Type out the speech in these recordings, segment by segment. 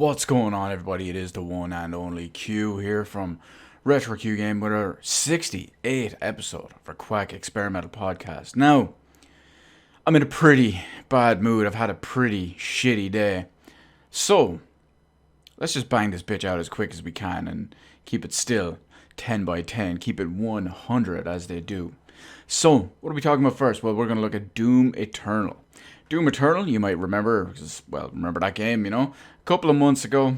What's going on, everybody? It is the one and only Q here from Retro Q Game with our 68th episode of our Quack Experimental Podcast. Now, I'm in a pretty bad mood. I've had a pretty shitty day. So, let's just bang this bitch out as quick as we can and keep it still 10 by 10. Keep it 100 as they do. So, what are we talking about first? Well, we're going to look at Doom Eternal. Doom Eternal, you might remember, remember that game, a couple of months ago,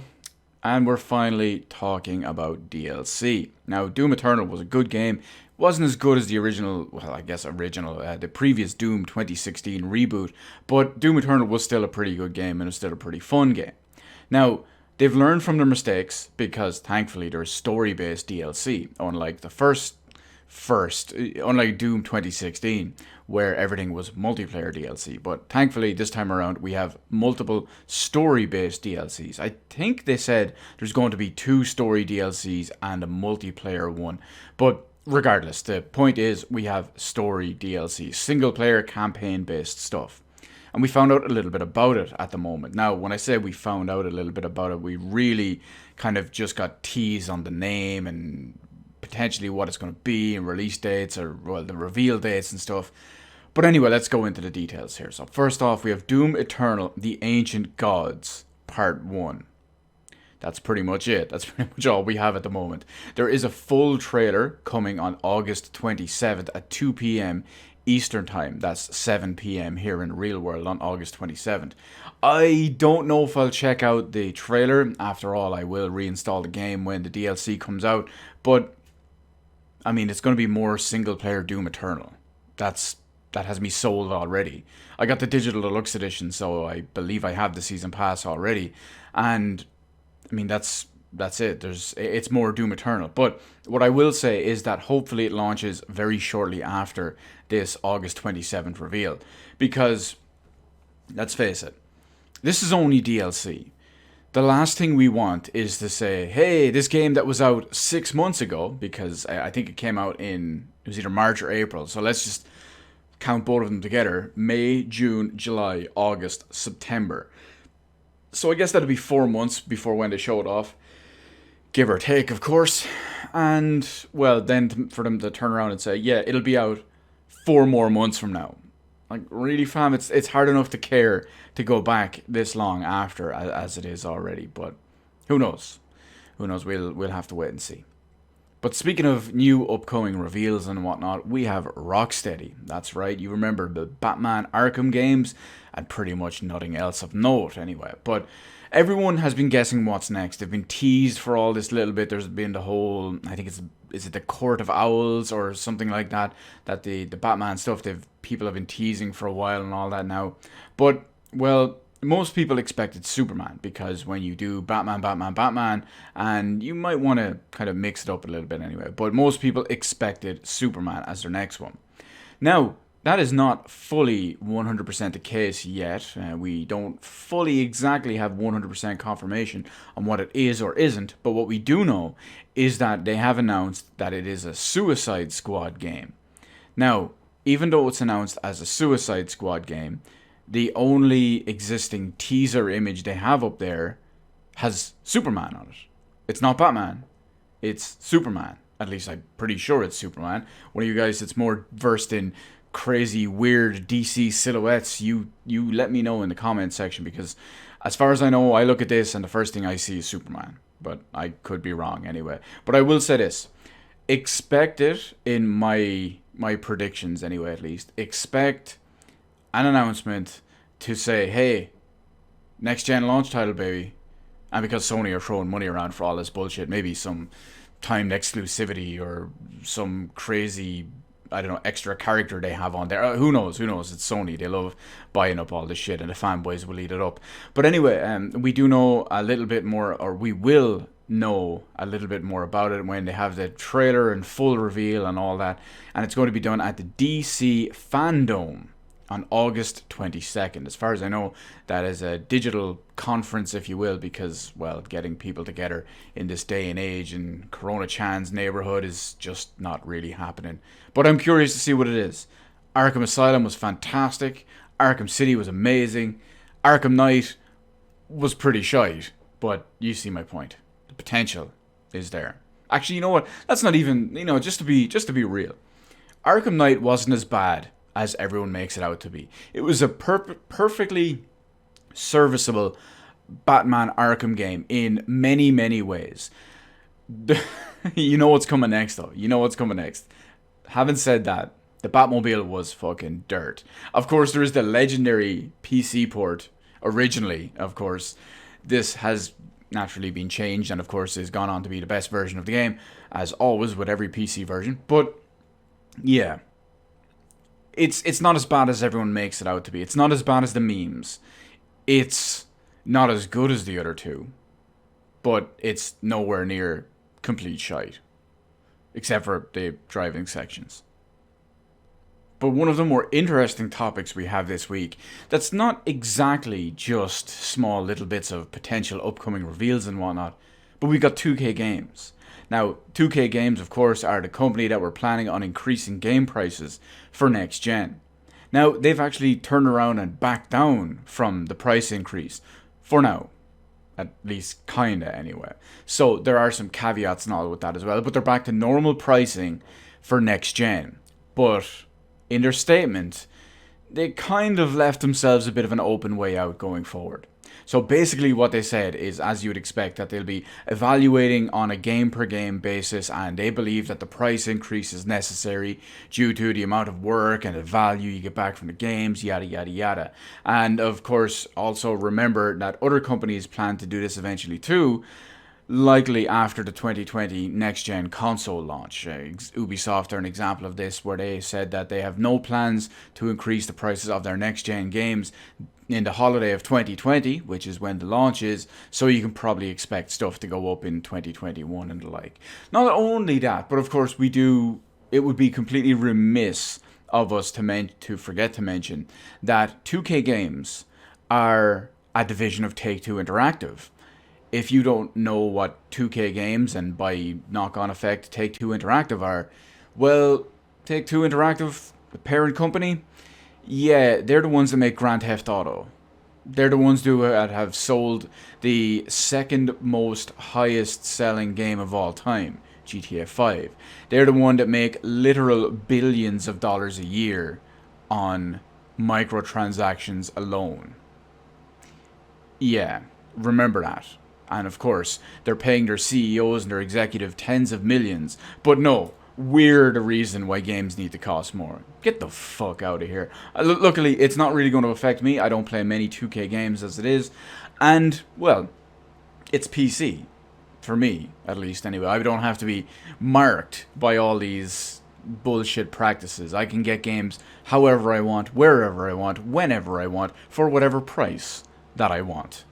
and we're finally talking about DLC. Now, Doom Eternal was a good game. It wasn't as good as the the previous Doom 2016 reboot, but Doom Eternal was still a pretty good game, and it was still a pretty fun game. Now, they've learned from their mistakes, because thankfully there's story-based DLC, unlike the first, unlike Doom 2016, where everything was multiplayer DLC. But thankfully, this time around, we have multiple story-based DLCs. I think they said there's going to be 2 story DLCs and a multiplayer one. But regardless, the point is we have story DLCs, single-player campaign-based stuff. And we found out a little bit about it at the moment. Now, when I say we found out a little bit about it, we really kind of just got teased on the name and potentially what it's going to be and release dates or the reveal dates and stuff. But anyway, let's go into the details here. So first off, we have Doom Eternal, The Ancient Gods, Part 1. That's pretty much it. That's pretty much all we have at the moment. There is a full trailer coming on August 27th at 2 p.m. Eastern Time. That's 7 p.m. here in the real world on August 27th. I don't know if I'll check out the trailer. After all, I will reinstall the game when the DLC comes out. But it's going to be more single-player Doom Eternal. That has me sold already. I got the Digital Deluxe Edition, so I believe I have the Season Pass already. And, that's it. It's more Doom Eternal. But what I will say is that hopefully it launches very shortly after this August 27th reveal. Because, let's face it, this is only DLC. The last thing we want is to say, hey, this game that was out 6 months ago, because I think it came out it was either March or April, so let's just count both of them together. May, June, July, August, September. So I guess that'll be 4 months before when they show it off. Give or take, of course. And, well, then for them to turn around and say, yeah, it'll be out 4 more months from now. Like, really, fam, it's hard enough to care to go back this long after as it is already. But who knows? Who knows? We'll have to wait and see. But speaking of new upcoming reveals and whatnot, we have Rocksteady. That's right, you remember the Batman Arkham games and pretty much nothing else of note anyway. But everyone has been guessing what's next. They've been teased for all this little bit. There's been the whole, I think is it the Court of Owls or something like that, that the Batman stuff people have been teasing for a while and all that now. But, well, most people expected Superman, because when you do Batman, and you might want to kind of mix it up a little bit anyway, but most people expected Superman as their next one. Now, that is not fully 100% the case yet. We don't fully exactly have 100% confirmation on what it is or isn't, but what we do know is that they have announced that it is a Suicide Squad game. Now, even though it's announced as a Suicide Squad game, the only existing teaser image they have up there has Superman on it. It's not Batman. It's Superman. At least I'm pretty sure it's Superman. One of you guys that's more versed in crazy, weird DC silhouettes, you let me know in the comment section, because as far as I know, I look at this and the first thing I see is Superman. But I could be wrong anyway. But I will say this. Expect it, in my predictions anyway at least, expect an announcement to say, hey, next gen launch title, baby. And because Sony are throwing money around for all this bullshit, maybe some timed exclusivity or some crazy, extra character they have on there. Who knows? It's Sony. They love buying up all this shit, and the fanboys will eat it up. But anyway, we do know a little bit more, or we will know a little bit more about it when they have the trailer and full reveal and all that. And it's going to be done at the DC Fandom on August 22nd. As far as I know, that is a digital conference, if you will, because, well, getting people together in this day and age in Corona Chan's neighborhood is just not really happening. But I'm curious to see what it is. Arkham Asylum was fantastic. Arkham City was amazing. Arkham Knight was pretty shite. But you see my point. The potential is there. Actually, you know what? That's not even, just to be real. Arkham Knight wasn't as bad as everyone makes it out to be. It was a perfectly serviceable Batman Arkham game in many, many ways. You know what's coming next, though. You know what's coming next. Having said that, the Batmobile was fucking dirt. Of course, there is the legendary PC port. Originally, of course, this has naturally been changed and, of course, has gone on to be the best version of the game, as always with every PC version. But, yeah. It's not as bad as everyone makes it out to be. It's not as bad as the memes. It's not as good as the other two. But it's nowhere near complete shite. Except for the driving sections. But one of the more interesting topics we have this week, that's not exactly just small little bits of potential upcoming reveals and whatnot, but we got 2K Games. Now, 2K Games, of course, are the company that were planning on increasing game prices for next gen. Now, they've actually turned around and backed down from the price increase, for now. At least, kinda, anyway. So, there are some caveats and all with that as well, but they're back to normal pricing for next gen. But in their statement, they kind of left themselves a bit of an open way out going forward. So basically what they said is, as you would expect, that they'll be evaluating on a game per game basis, and they believe that the price increase is necessary due to the amount of work and the value you get back from the games, yada yada yada. And of course, also remember that other companies plan to do this eventually too, likely after the 2020 next-gen console launch. Ubisoft are an example of this, where they said that they have no plans to increase the prices of their next-gen games in the holiday of 2020, which is when the launch is, so you can probably expect stuff to go up in 2021 and the like. Not only that, but of course it would be completely remiss of us to forget to mention that 2K Games are a division of Take-Two Interactive. If you don't know what 2K Games, and by knock-on effect Take-Two Interactive are, well, Take-Two Interactive, the parent company, yeah, they're the ones that make Grand Theft Auto. They're the ones that have sold the second most highest selling game of all time, GTA 5. They're the one that make literal billions of dollars a year on microtransactions alone. Yeah, remember that. And of course, they're paying their CEOs and their executive tens of millions. But no, we're the reason why games need to cost more. Get the fuck out of here. Luckily, it's not really going to affect me. I don't play many 2K games as it is. And, well, it's PC. For me, at least, anyway. I don't have to be marked by all these bullshit practices. I can get games however I want, wherever I want, whenever I want, for whatever price that I want.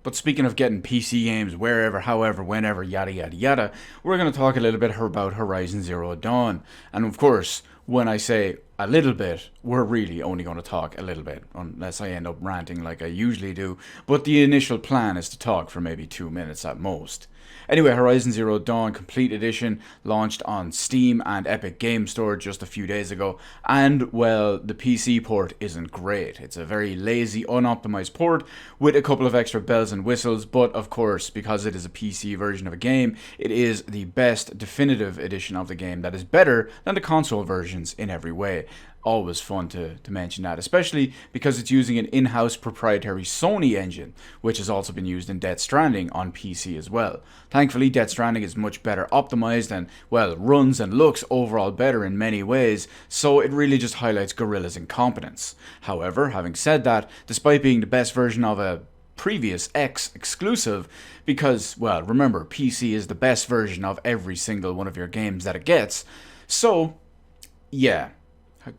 But speaking of getting PC games wherever, however, whenever, yada yada yada, we're going to talk a little bit about Horizon Zero Dawn. And of course, when I say a little bit, we're really only going to talk a little bit, unless I end up ranting like I usually do. But the initial plan is to talk for maybe 2 minutes at most. Anyway, Horizon Zero Dawn Complete Edition launched on Steam and Epic Game Store just a few days ago, and, well, the PC port isn't great. It's a very lazy, unoptimized port with a couple of extra bells and whistles, but of course, because it is a PC version of a game, it is the best definitive edition of the game that is better than the console versions in every way. Always fun to mention that, especially because it's using an in-house proprietary Sony engine, which has also been used in Death Stranding on PC as well. Thankfully, Death Stranding is much better optimized and, well, runs and looks overall better in many ways, so it really just highlights Guerrilla's incompetence. However, having said that, despite being the best version of a previous X exclusive, because, well, remember, PC is the best version of every single one of your games that it gets, so, yeah.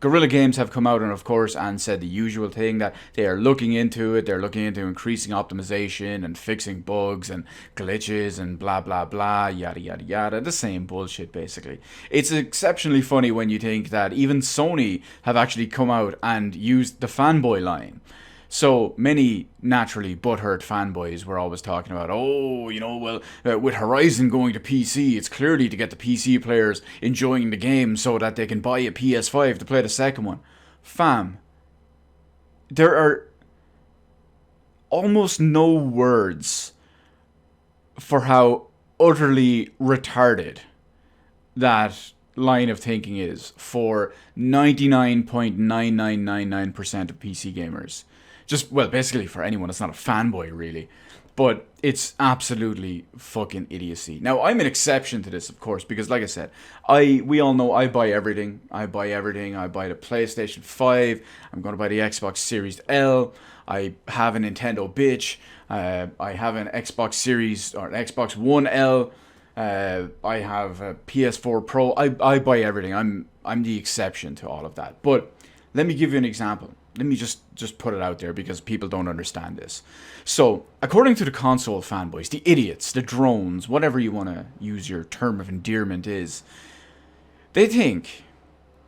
Guerrilla Games have come out and, of course, and said the usual thing, that they are looking into it. They're looking into increasing optimization and fixing bugs and glitches and blah blah blah, yada yada yada. The same bullshit, basically. It's exceptionally funny when you think that even Sony have actually come out and used the fanboy line. So many naturally butthurt fanboys were always talking about, with Horizon going to PC, it's clearly to get the PC players enjoying the game so that they can buy a PS5 to play the second one. Fam, there are almost no words for how utterly retarded that line of thinking is for 99.9999% of PC gamers. Just, well, basically for anyone that's not a fanboy, really. But it's absolutely fucking idiocy. Now, I'm an exception to this, of course, because like I said, we all know I buy everything. I buy everything. I buy the PlayStation 5. I'm going to buy the Xbox Series L. I have a Nintendo bitch. I have an Xbox Series or an Xbox One L. I have a PS4 Pro. I buy everything. I'm the exception to all of that. But let me give you an example. Let me just put it out there because people don't understand this. So, according to the console fanboys, the idiots, the drones, whatever you want to use your term of endearment is, they think,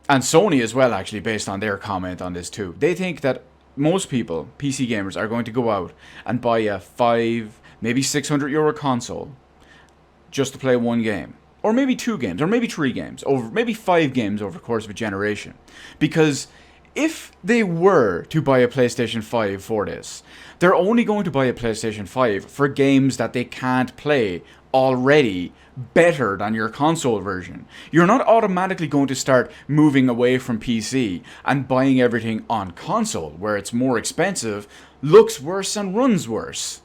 and Sony as well actually, based on their comment on this too, they think that most people, PC gamers, are going to go out and buy a 5, maybe €600 console just to play one game. Or maybe 2 games, or maybe 3 games, over maybe 5 games over the course of a generation. Because if they were to buy a PlayStation 5 for this, they're only going to buy a PlayStation 5 for games that they can't play already better than your console version. You're not automatically going to start moving away from PC and buying everything on console, where it's more expensive, looks worse, and runs worse.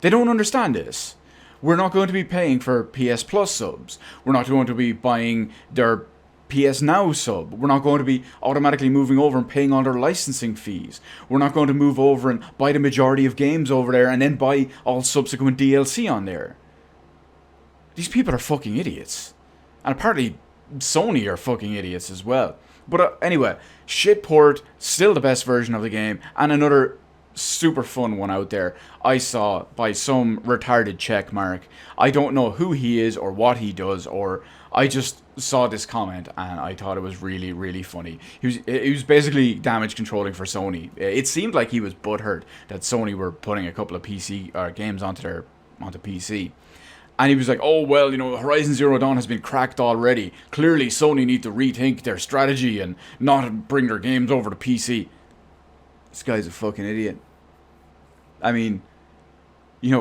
They don't understand this. We're not going to be paying for PS Plus subs. We're not going to be buying their PS Now sub. We're not going to be automatically moving over and paying all their licensing fees. We're not going to move over and buy the majority of games over there and then buy all subsequent DLC on there. These people are fucking idiots. And apparently Sony are fucking idiots as well. But anyway, Shitport, still the best version of the game, and another super fun one out there I saw by some retarded check mark. I don't know who he is or what he does, or I just saw this comment and I thought it was really, really funny. He was basically damage controlling for Sony. It seemed like he was butthurt that Sony were putting a couple of PC games onto PC. And he was like, oh, well, Horizon Zero Dawn has been cracked already. Clearly, Sony need to rethink their strategy and not bring their games over to PC. This guy's a fucking idiot. I mean,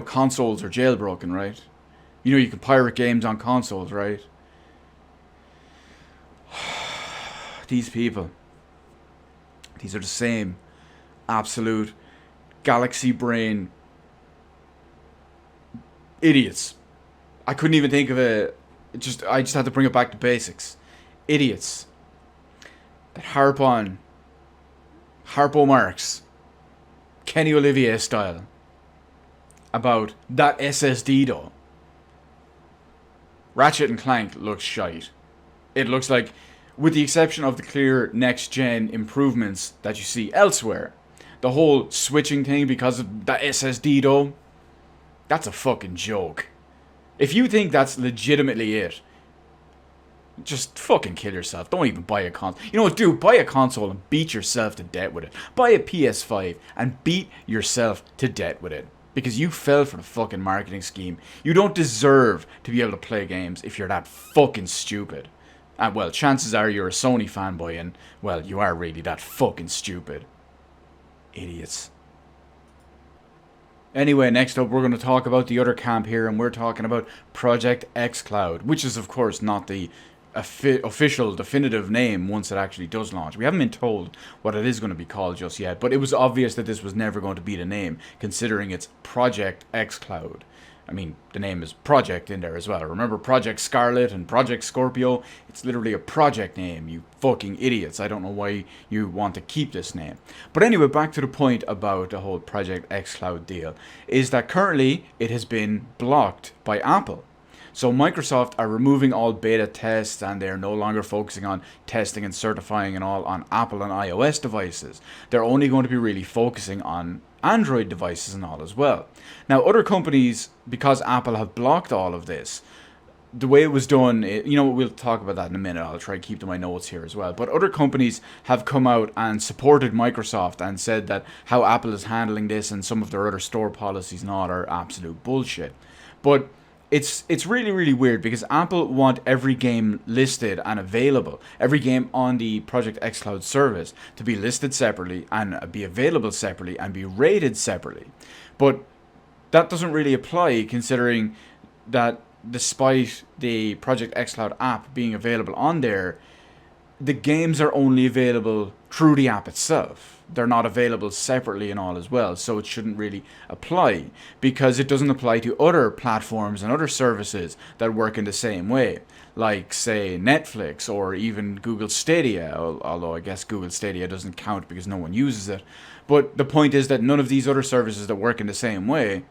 consoles are jailbroken, right? You can pirate games on consoles, right? These people. These are the same absolute galaxy brain idiots. I couldn't even think of I just had to bring it back to basics. Idiots that harpo Marx, Kenny Olivier style, about that SSD though. Ratchet and Clank looks shite. It looks like, with the exception of the clear next-gen improvements that you see elsewhere, the whole switching thing because of that SSD though, that's a fucking joke. If you think that's legitimately it, just fucking kill yourself. Don't even buy a console. You know what, dude? Buy a console and beat yourself to death with it. Buy a PS5 and beat yourself to death with it. Because you fell for the fucking marketing scheme. You don't deserve to be able to play games if you're that fucking stupid. And well, chances are you're a Sony fanboy and, well, you are really that fucking stupid. Idiots. Anyway, next up we're going to talk about the other camp here, and we're talking about Project Xcloud, which is of course not the official definitive name once it actually does launch. We haven't been told what it is going to be called just yet, but it was obvious that this was never going to be the name, considering it's Project Xcloud. I mean, the name is Project in there as well. Remember Project Scarlet and Project Scorpio? It's literally a project name, you fucking idiots. I don't know why you want to keep this name. But anyway, back to the point about the whole Project Xcloud deal, is that currently it has been blocked by Apple. So Microsoft are removing all beta tests, and they're no longer focusing on testing and certifying and all on Apple and iOS devices. They're only going to be really focusing on Android devices and all as well. Now, other companies, because Apple have blocked all of this, the way it was done, we'll talk about that in a minute. I'll try to keep to my notes here as well. But other companies have come out and supported Microsoft and said that how Apple is handling this and some of their other store policies and all are absolute bullshit. But it's really, really weird because Apple want every game listed and available, every game on the Project Xcloud service to be listed separately and be available separately and be rated separately. But that doesn't really apply, considering that despite the Project Xcloud app being available on there, the games are only available through the app itself. They're not available separately and all as well, so it shouldn't really apply, because it doesn't apply to other platforms and other services that work in the same way, like say Netflix or even Google Stadia, although I guess Google Stadia doesn't count because no one uses it. But the point is that none of these other services that work in the same way,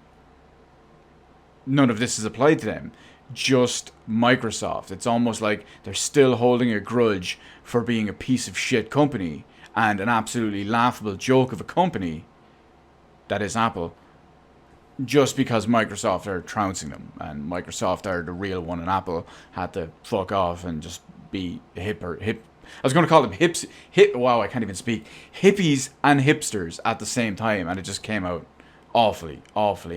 none of this is applied to them. Just Microsoft. It's almost like they're still holding a grudge for being a piece of shit company and an absolutely laughable joke of a company that is Apple, just because Microsoft are trouncing them and Microsoft are the real one and Apple had to fuck off and just be hip. I was going to call them wow, I can't even speak. Hippies and hipsters at the same time, and it just came out awfully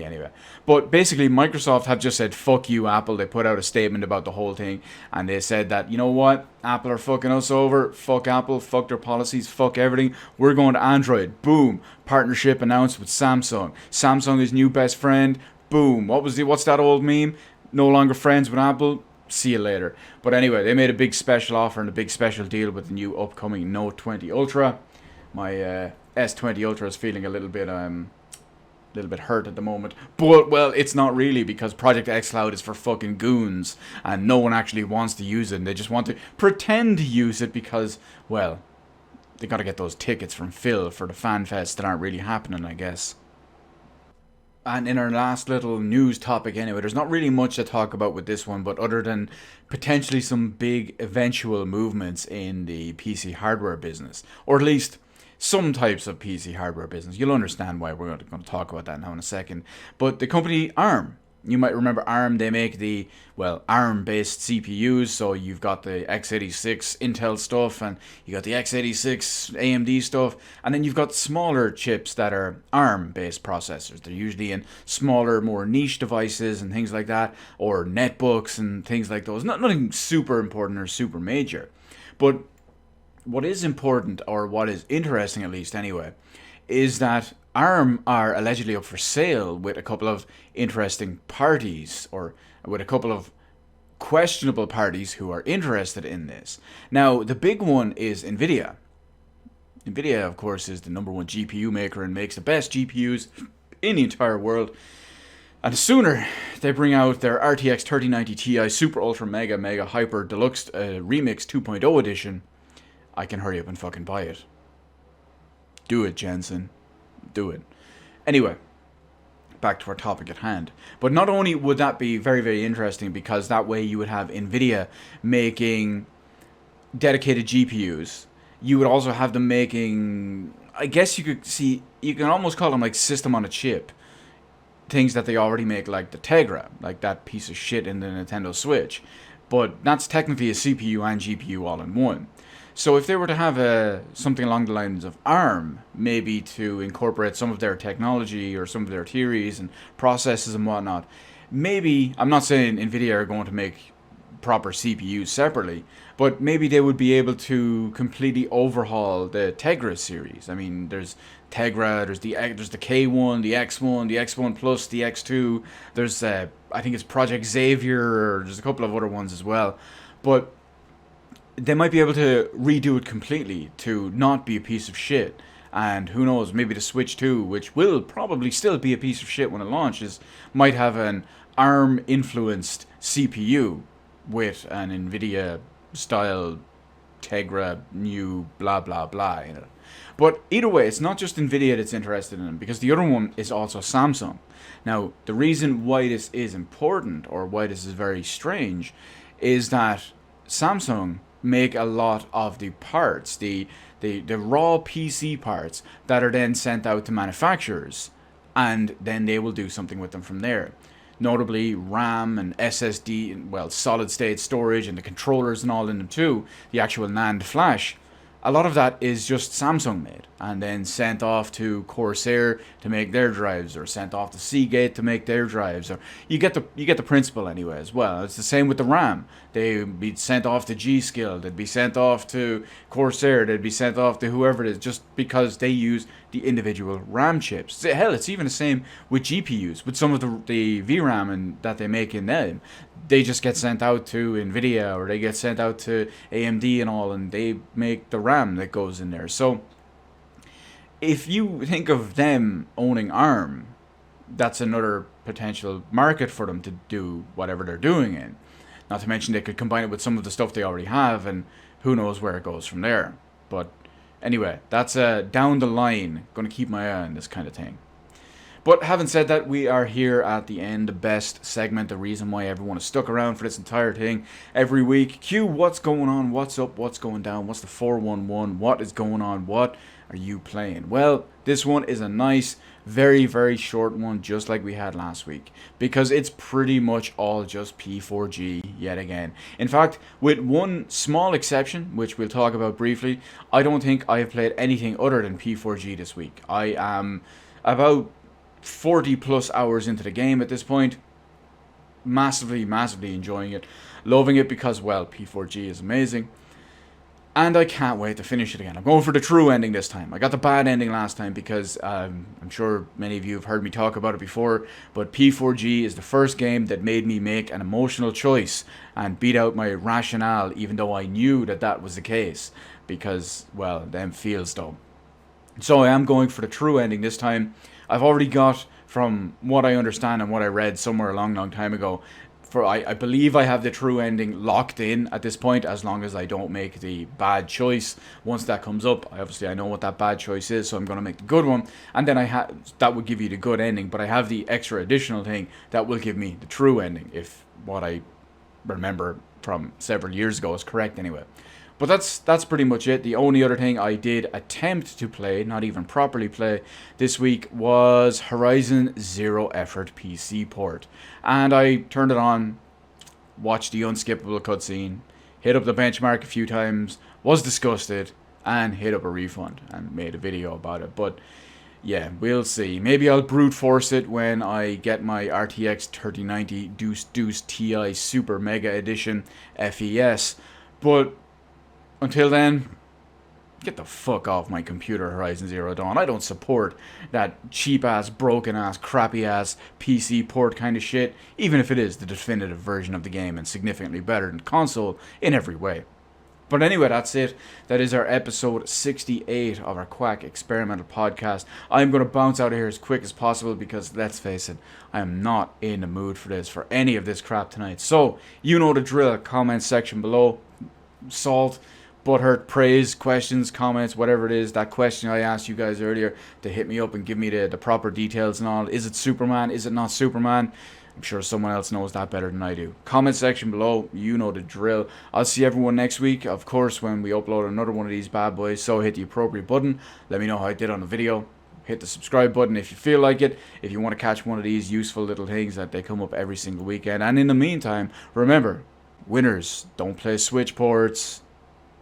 anyway. But basically, Microsoft have just said, fuck you, Apple. They put out a statement about the whole thing, and they said that, you know what, Apple are fucking us over. Fuck Apple, fuck their policies, fuck everything. We're going to Android. Boom. Partnership announced with Samsung. Samsung is new best friend. Boom. What's that old meme? No longer friends with Apple. See you later. But anyway, they made a big special offer and a big special deal with the new upcoming Note 20 Ultra. My S20 Ultra is feeling a little bit hurt at the moment, but well, it's not really, because Project Xcloud is for fucking goons and no one actually wants to use it, and they just want to pretend to use it because, well, they gotta get those tickets from Phil for the fan fest that aren't really happening, I guess. And in our last little news topic anyway, there's not really much to talk about with this one, but other than potentially some big eventual movements in the PC hardware business, or at least some types of PC hardware business. You'll understand why. We're going to talk about that now in a second. But the company ARM, you might remember ARM, they make the, well, ARM-based CPUs, so you've got the x86 Intel stuff, and you got the x86 AMD stuff, and then you've got smaller chips that are ARM-based processors. They're usually in smaller, more niche devices and things like that, or netbooks and things like those. Nothing super important or super major. But what is important, or what is interesting at least anyway, is that ARM are allegedly up for sale with a couple of interesting parties, or with a couple of questionable parties who are interested in this. Now, the big one is Nvidia. Nvidia, of course, is the number one GPU maker and makes the best GPUs in the entire world. And the sooner they bring out their RTX 3090 Ti Super Ultra Mega Hyper Deluxe Remix 2.0 edition, I can hurry up and fucking buy it. Do it, Jensen. Do it. Anyway, back to our topic at hand. But not only would that be very, very interesting, because that way you would have Nvidia making dedicated GPUs. You would also have them making, I guess you can almost call them like system on a chip. Things that they already make, like the Tegra, like that piece of shit in the Nintendo Switch. But that's technically a CPU and GPU all in one. So if they were to have something along the lines of ARM, maybe to incorporate some of their technology or some of their theories and processes and whatnot, maybe, I'm not saying Nvidia are going to make proper CPUs separately, but maybe they would be able to completely overhaul the Tegra series. I mean, there's Tegra, there's the K1, the X1, the X1 Plus, the X2, there's, I think it's Project Xavier, or there's a couple of other ones as well, but they might be able to redo it completely to not be a piece of shit. And who knows, maybe the Switch 2, which will probably still be a piece of shit when it launches, might have an ARM-influenced CPU with an Nvidia-style Tegra new blah blah blah in it. But either way, it's not just Nvidia that's interested in it, because the other one is also Samsung. Now, the reason why this is important, or why this is very strange, is that Samsung make a lot of the parts, the raw PC parts, that are then sent out to manufacturers, and then they will do something with them from there. Notably RAM and SSD, well, solid state storage, and the controllers and all in them too, the actual NAND flash. A lot of that is just Samsung made, and then sent off to Corsair to make their drives, or sent off to Seagate to make their drives. Or you get the principle anyway as well. It's the same with the RAM. They'd be sent off to G-Skill, they'd be sent off to Corsair, they'd be sent off to whoever it is, just because they use the individual RAM chips. Hell, it's even the same with GPUs, with some of the VRAM that they make in them. They just get sent out to Nvidia, or they get sent out to AMD and all, and they make the RAM that goes in there. So if you think of them owning ARM, that's another potential market for them to do whatever they're doing in. Not to mention they could combine it with some of the stuff they already have, and who knows where it goes from there. But anyway, that's down the line. Going to keep my eye on this kind of thing. But having said that, we are here at the end, the best segment, the reason why everyone is stuck around for this entire thing. Every week, Q, what's going on, what's up, what's going down, what's the 411, what is going on, what are you playing? Well, this one is a nice, very, very short one, just like we had last week, because it's pretty much all just P4G yet again. In fact, with one small exception, which we'll talk about briefly, I don't think I have played anything other than P4G this week. I am about 40 plus hours into the game at this point. Massively enjoying it, loving it, because, well, P4G is amazing, and I can't wait to finish it again. I'm going for the true ending this time. I got the bad ending last time because I'm sure many of you have heard me talk about it before, but P4G is the first game that made me make an emotional choice and beat out my rationale, even though I knew that was the case, because, well, them feels though. So I am going for the true ending this time. I've already got, from what I understand and what I read somewhere a long time ago, I believe I have the true ending locked in at this point, as long as I don't make the bad choice. Once that comes up, obviously I know what that bad choice is, so I'm going to make the good one, and then that would give you the good ending, but I have the extra additional thing that will give me the true ending, if what I remember from several years ago is correct anyway. But that's pretty much it. The only other thing I did attempt to play, not even properly play, this week was Horizon Zero Effort PC port. And I turned it on, watched the unskippable cutscene, hit up the benchmark a few times, was disgusted, and hit up a refund and made a video about it. But yeah, we'll see. Maybe I'll brute force it when I get my RTX 3090 Deuce Ti Super Mega Edition FES. But until then, get the fuck off my computer, Horizon Zero Dawn. I don't support that cheap-ass, broken-ass, crappy-ass PC port kind of shit, even if it is the definitive version of the game and significantly better than console in every way. But anyway, that's it. That is our episode 68 of our Quack Experimental Podcast. I'm going to bounce out of here as quick as possible because, let's face it, I am not in the mood for any of this crap tonight. So, you know the drill. Comment section below. Salt, butthurt, praise, questions, comments, whatever it is, that question I asked you guys earlier, to hit me up and give me the proper details and all. Is it Superman? Is it not Superman? I'm sure someone else knows that better than I do. Comment section below, you know the drill. I'll see everyone next week, of course, when we upload another one of these bad boys. So hit the appropriate button. Let me know how I did on the video. Hit the subscribe button if you feel like it, if you want to catch one of these useful little things that they come up every single weekend. And in the meantime, remember, winners don't play switch ports.